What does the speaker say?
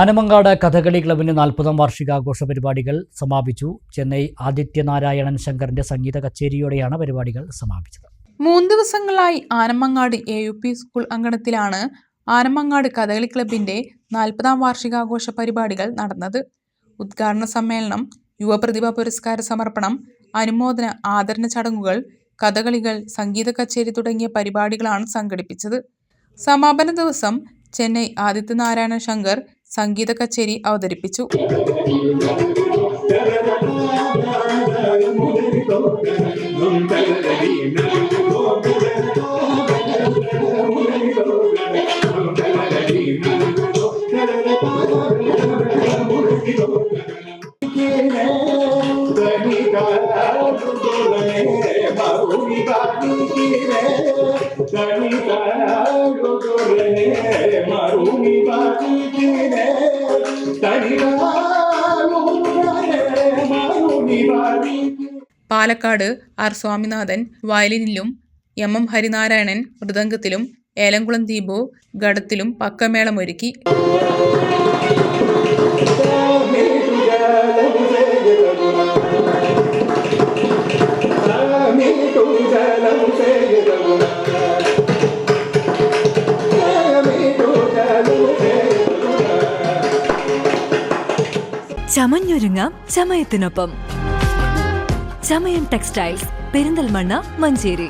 ആനമങ്ങാട് കഥകളി ക്ലബിന്റെ 40ാം വാർഷികാഘോഷ പരിപാടികൾ സമാപിച്ചു. ചെന്നൈ ആദിത്യനാരായണൻ ശങ്കറിന്റെ സംഗീത കച്ചേരിയോടെയാണ് പരിപാടികൾ സമാപിച്ചത്. 3 ദിവസങ്ങളായി ആനമങ്ങാട് AUP സ്കൂൾ അങ്കണത്തിലാണ് ആനമങ്ങാട് കഥകളി ക്ലബിന്റെ 40ാം വാർഷികാഘോഷ പരിപാടികൾ നടന്നത്. ഉദ്ഘാടന സമ്മേളനം, യുവപ്രതിഭ പുരസ്കാര സമർപ്പണം, അനുമോദന ആദരണ ചടങ്ങുകൾ, കഥകളികൾ, സംഗീത കച്ചേരി തുടങ്ങിയ പരിപാടികളാണ് സംഘടിപ്പിച്ചത്. സമാപന ദിവസം ചെന്നൈ ആദിത്യനാരായണ ശങ്കർ സംഗീത കച്ചേരി അവതരിപ്പിച്ചു. പാലക്കാട് ആർ സ്വാമിനാഥൻ വയലിനിലും, MM ഹരിനാരായണൻ മൃദംഗത്തിലും, ഏലംകുളം ദീപു ഘടത്തിലും പക്കമേളമൊരുക്കി. ചമഞ്ഞൊരുങ്ങാം ചമയത്തിനൊപ്പം. ചമയം ടെക്സ്റ്റൈൽസ്, പെരിന്തൽമണ്ണ, മഞ്ചേരി.